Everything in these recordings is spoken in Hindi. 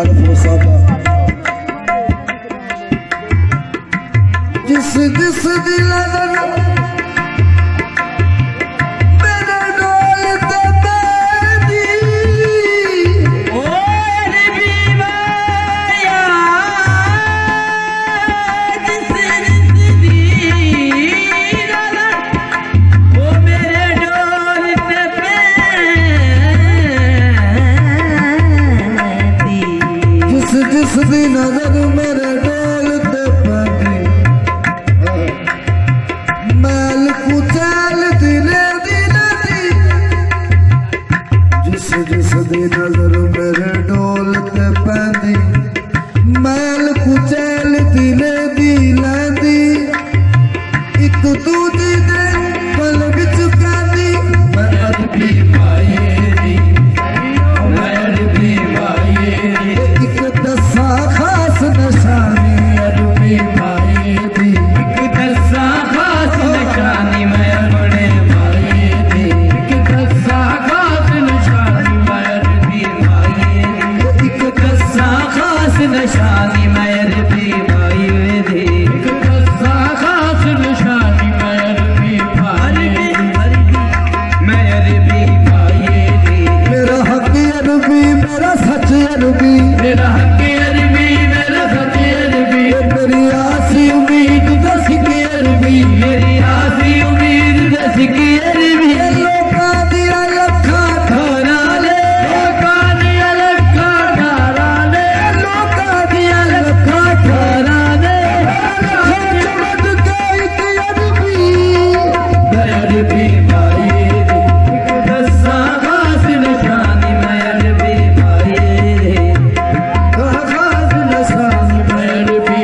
तारफ हो सका जिस जिस दिल जिस दी नजर मेरे डोलते पैंदी मैल कुचैल दिले दिले दी जिस जिस दी नजर मेरे डोलते पैंदी मैल कुचैल दिले दी लैंदी एक दूजी दे पल विच कहंदी मैं अरबी माए दी मैं अरबी माए दी खास नशानी अरबी माए दी एक दस्सा खास नशानी मैं अरबी माए दी एक दस्सा खास नशानी मैं अरबी माए दी एक दस्सा खास नशानी मैं अरबी माए दी एक दस्सा खास नशानी मैं अरबी माए मैं अरबी माए दी मेरा हक अरबी मेरा सच अरबी मेरा हक मेरी आसी उम्मीद दस की अरबी मेरी आसी उम्मीद दस की अरबी लोकां दिया लखा ठारा ले लोकां दिया लखा ठारा ले लोकां दिया लखा ठारा ले चमक गई की अरबी मैं अरबी माए दी एक दस्सा खास नशानी मैं अरबी माए दी खास नशानी मैं अरबी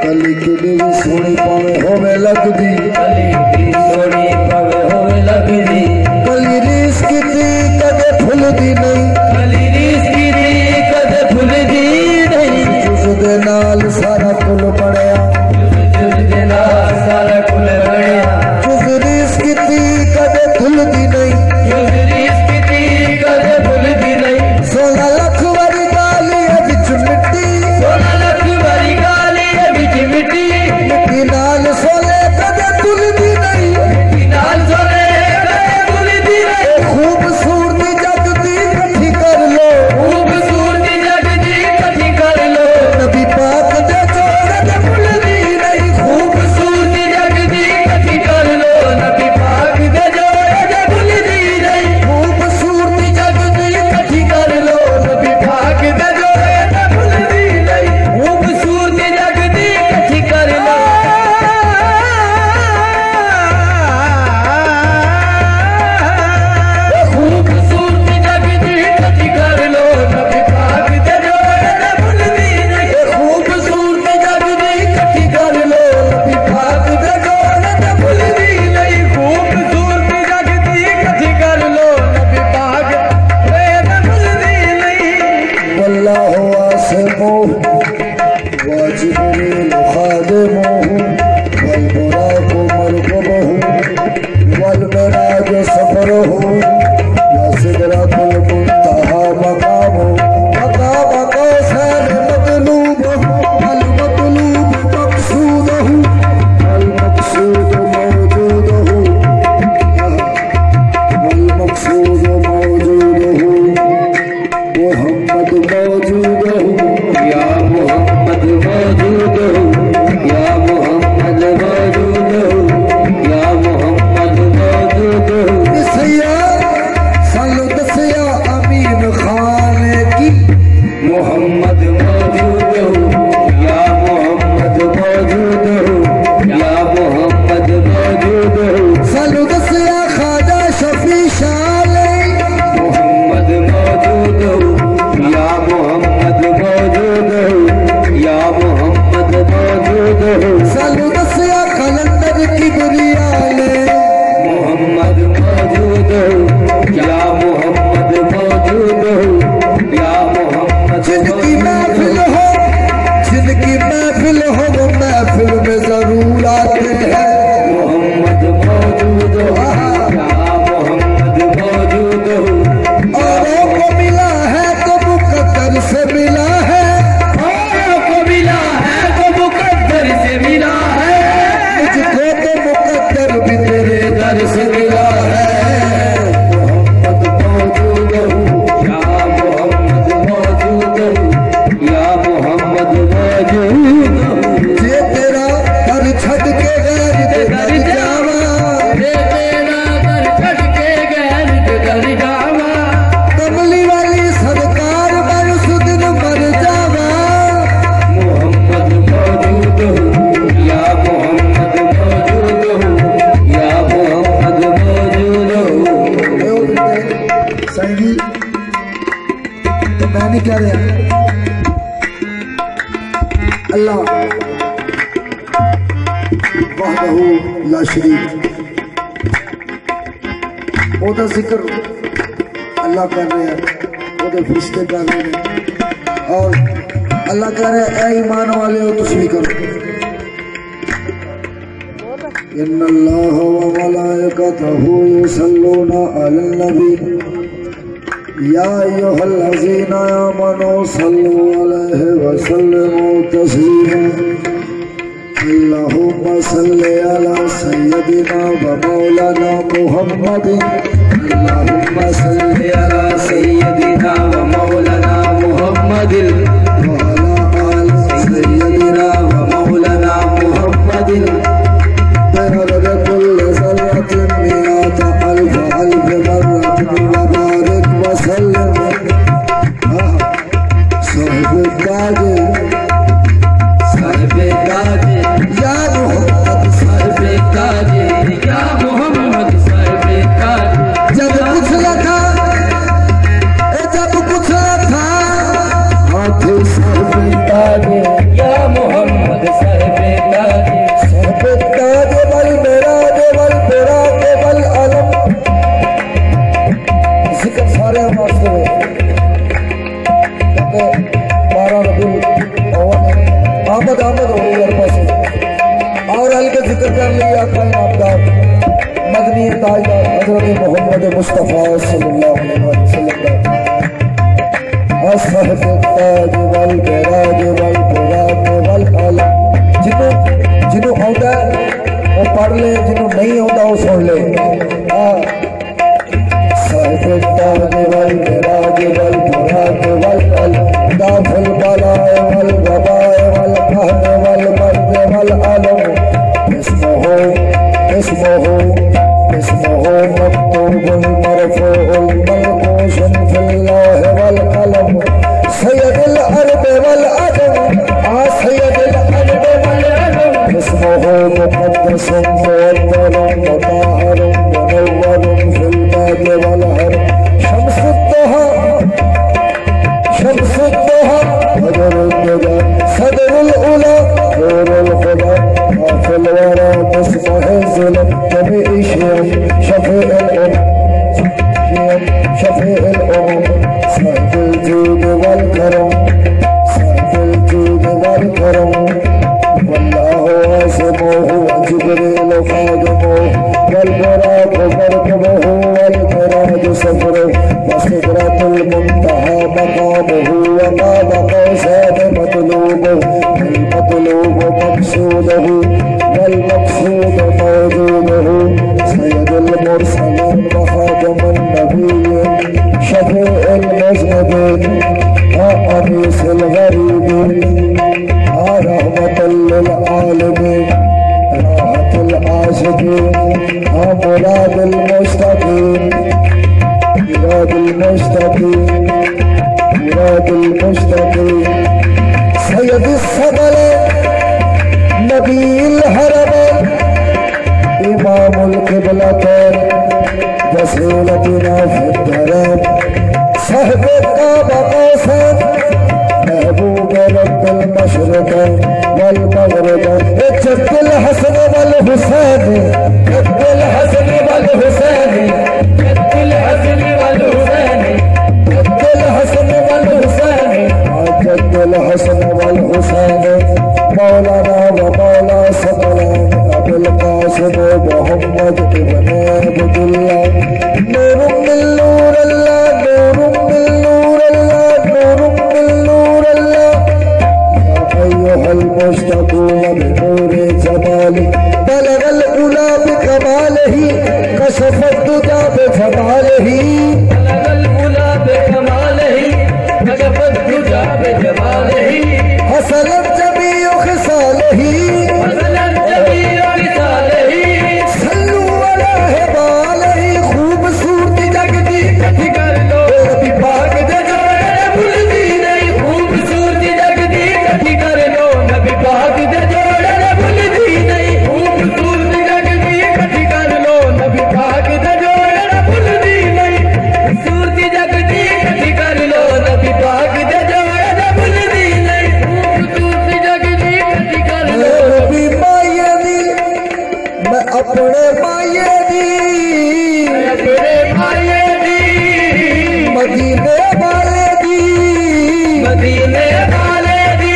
कली की सोनी पावे होवे लगदी कली की सोनी पावे होवे लगदी कली रीस की थी कदे फुलदी नहीं कली रीस की थी कदे फुलदी नहीं जुज दे नाल सारा कुल बढ़िया जुज दे नाल सारा कुल बढ़िया जुज रीस की थी कदे फुलदी नहीं जुज रीस की थी कदे फुलदी नहीं 16 लाख वाली गाली है बिच मिट्टी 16 लाख वाली गाली है बिच मिट्टी मिट्टी नाल सोले कदे तुलदी नहीं मिट्टी नाल सोले कदे तुलदी नहीं खूबसूरती जग दी इकट्ठी कर लो खूबसूरती जग दी इकट्ठी कर लो नबी पाक दे जोड़े दे भुलदी नहीं खूबसूरती जग दी इकट्ठी कर लो नबी पाक दे जोड़े दे भुलदी नहीं खूबसूरती जग दी इकट्ठी कर लो नबी पाक दे जोड़े दे भुलदी नहीं खूबसूरती जग दी इकट्ठी कर लो खूबसूरती जग दी इकट्ठी कर लो नबी पाक दे जोड़े दे भुलदी नहीं खूबसूरती जग दी इकट्ठी कर लो नबी पाक दे जोड़े दे भुलदी नहीं खूबसूरती जग दी इकट्ठी कर लो नबी पाक दे भुलदी नहीं वल्लाह वासिमो वाजिबुल खादिमो वल बुराक मरकबो वल मिराज सफरो या सिदरतुल मुंतहा मकामो मकाम कौसर मतलूब वल मतलूब मकसूदो वल मकसूद मौजूदो वल मकसूद मौजूदो मोहम्मद मौजूदो या मोहम्मद मौजूदो या मोहम्मद मौजूदो या मोहम्मद मौजूदो दसिया सालो दसिया अमीन खान की मोहम्मद मौजूदो या मोहम्मद मौजूदो या मोहम्मद मौजूदो सालो दसिया ख्वाजा शफी शाह साईं जी तो मैं नहीं कह रहा, अल्लाह वहदहू ला शरीक ओदा जिक्र अल्लाह कर रहे हैं, ओदे फरिश्ते कर रहे हैं और अल्लाह कह रहे हैं ऐ ईमान वाले हो तुम भी करो। इन्नल्लाह व मलाइकतहू युसल्लूना अलन नबी या अय्युहल्लज़ीना आमनू सल्लू अलैहि व सल्लिमू तस्लीमा। अल्लाहुम्मा सल्लि अला सय्यदिना व मौलाना मुहम्मदिन। अल्लाहुम्मा सल्लि अला सय्यदिना व मौलाना मुहम्मदिन व अला आलि सय्यदिना व मौलाना मुहम्मदिन बिअदद कुल्लि ज़र्रतिन मिअत अल्फ अल्फ मर्रतिन व बारिक व सल्लिम। साहिब ताज या मोहम्मद साहिब ताज या मोहम्मद साहिब ताज। जब कुछ था जब कुछ था हाथ साहिब ताज या मोहम्मद साहिब ताज। साहिब ताज वल मेराज वल बिराज वल अलम जिक्र सारे वास्ते क्योंकि 12 रबीउल अव्वल आमद आमद हो गई हर पास और अल के जिक्र कर लिया अपने नामदार मदनी ताजदार हजरत मोहम्मद मुस्तफ़ा सल्लल्लाहु अलैहि वसल्लम। साहिब ताज वल बिराज वल बिराज वल अलम। जिन्हों आता वो पढ़ ले, जिन्हों नहीं आता वो सुन ले। साहिब ताज वल बिराज वल बिराज वल अलम दाफिल बलाए वल वबाए वल कहने वल मर्द वल अलम। इसमहु इसमहु इसमहु मक्तूबुल मरफूउल मलबूसुन फिल्लाहि वल कलम। सय्यदुल अरब वल अजम सय्यदुल अरब वल अजम। इसमहु मुक़द्दसुन मुअत्तरुन मुताहरुन मुनव्वरुन फिल माद वल हरम। शम्सुद्दुहा शम्सुद्दुहा सदरुल उला नूरुल खुदा आफिल वरा मुस्मह ज़ुल्म जमीई शियम शफ़ीउल शफ़ीउल साहिबुल जूद वल करम साहिबुल जूद वल करम। वल्लाहु आसिमुहु व जिब्रील ख़ादिमुहु वल बुराक़ मरकबुहु वल मिराज सफ़रुहु व सिदरतुल मुंतहा मक़ामुहु व क़ाब क़ौसैन मतलूबुहु वल मतलूबु मक़सूदुहु वल मक़सूद मौजूदुहु। सय्यदुल मुरसलीन व ख़ातमुन नबिय्यीन शफ़ीउल मुज़निबीन अनीसुल गरीबीन रहमतुल लिल आलमीन राहतुल आशिकीन मुरादुल मुस्तक़ीम मुरादुल मुस्तक़ीम मुरादुल मुस्तक़ीम। सय्यदुस सदल नबील हरम इमामुल क़िबलतैन वसीलतुना फिद्दरैन। साहिब क़ाब क़ौसैन महबूब रब्बिल मशरिक़ैन वल मग़रिबैन। जद्दुल हसन वल हुसैन जद्दुल हसन वल हुसैन जद्दुल हसन वल हुसैन जद्दुल हसन वल हुसैन जद्दुल हसन वल हुसैन। मौलाना व मौला सकलैन अबुल क़ासिम मोहम्मद इब्न अब्दुल्लाह। नूरुम मिन नूरिल्लाह नूरुम मिन नूरिल्लाह नूरुम मिन नूरिल्लाह। या अय्युहल मुश्तक़ून बिनूरि जमाली बलगल उला बिकमालिही कशफत दुजा बिजमालिही बलगल उला बिकमालिही कशफत दुजा बिजमालिही। हसनत जमीउ खिसालिही हसनत जमीउ खिसालिही सल्लू अला हिबालिही। खूबसूरती जगदी इकट्ठी कर लो नबी पाक दे जोड़े भूलदी नहीं। खूबसूरती जगदी इकट्ठी कर लो नबी पाक दे जोड़े भूलदी नहीं। खूबसूरती जगदी इकट्ठी कर लो नबी पाक दे जोड़े भूलदी नहीं। मदीने वाले दी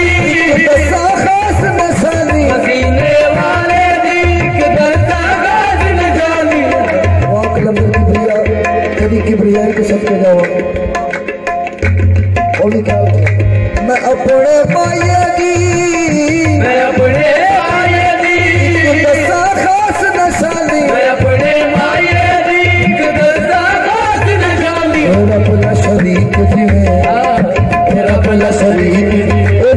दसा खास निशानी मदीने वाले दी दसा खास निशानी वाक लंबर की प्रिया कभी की प्रिया के सबके जाओ और क्या मैं अपने पाए दी दसा खास निशानी रबला शरीक जिवे रबला शरीक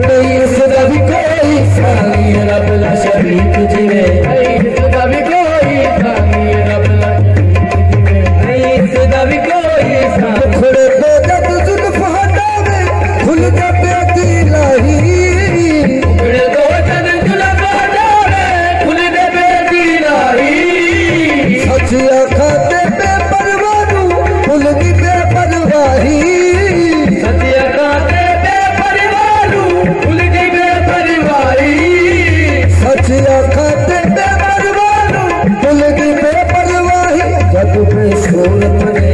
नहीं सदा भी कोई सानी रबला शरीक जिवे सदा भी कोई सानी रबला नहीं सदा भी कोई सानी खड़े तो जब जुल्फ हटावे खुल जाते दिलाही खड़े तो जब जुल्फ हटावे खुल जाते दिलाही सच आखाते बेपरवाहू खुल दी बेपरवाही सत्य खाते बेपरवाहू खुल दी बेपरवाही सच आखाते बेपरवाहू खुल दी बेपरवाही जग पे सूरत ने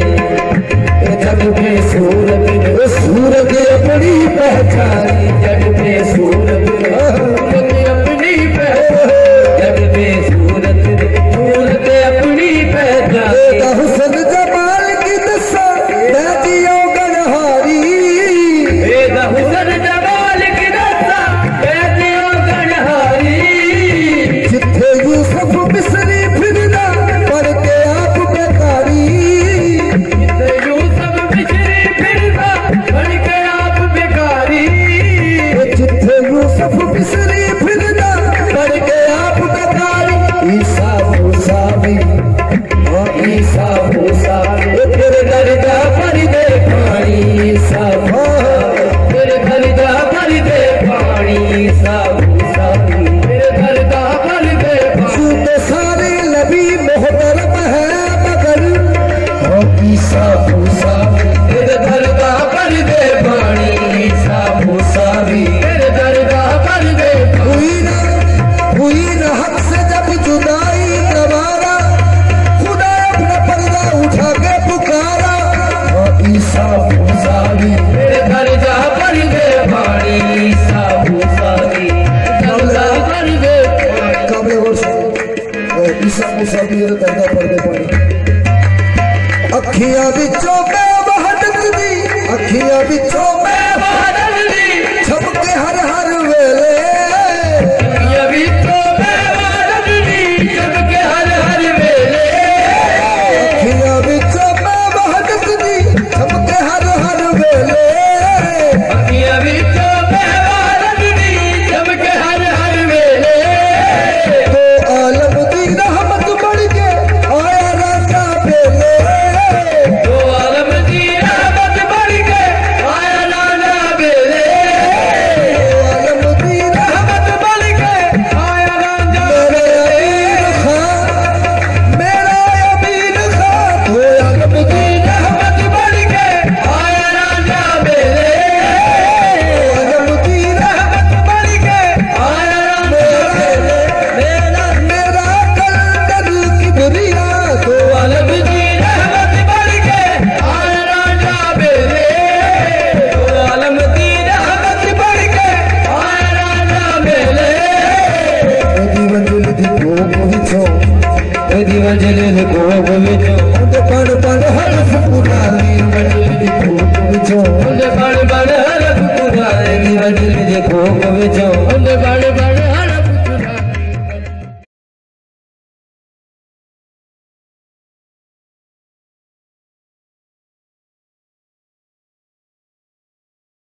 जग पे सूरत ने सूरत अपनी पहचानी जग पे सूरत अपनी पहचान जग पे सूरत अपनी पहचान हुसन जमाल की दसा जियो गणहारी हुसन जमाल की दसा जियो गणहारी जिथे यूसुफ मिस्री फिरदा पढ़ के आप बेकारी जिथे यूसुफ मिस्री फिरदा पढ़ के आप बेकारी जिथे यूसुफ मिस्री फिरदा पढ़ के आप बेकारी ईसा मूसा भी ईसा मूसा तेरे दरदा पर दे पानी ईसा तेरे दरदा पर दे पानी ईसा मूसा तेरे दरदा पर दे पानी तो सारे नबी मोहतरम है मगर ईसा मूसा तेरे दरदा पर दे पानी ईसा मूसा भी तेरे दरदा पर दे हुई ना हक से जब जुदाई गवारा खुदा अपना पर्दा उठा के पुकारा ईसा मूसा भी तेरे दरदा पर दे पानी ईसा मूसा भी दरदा पर दे काबले वर्ष ईसा मूसा भी दर्दा पर दे पानी अखियां बिचों मैं वहदत दी अखियां बिचों मैं मैं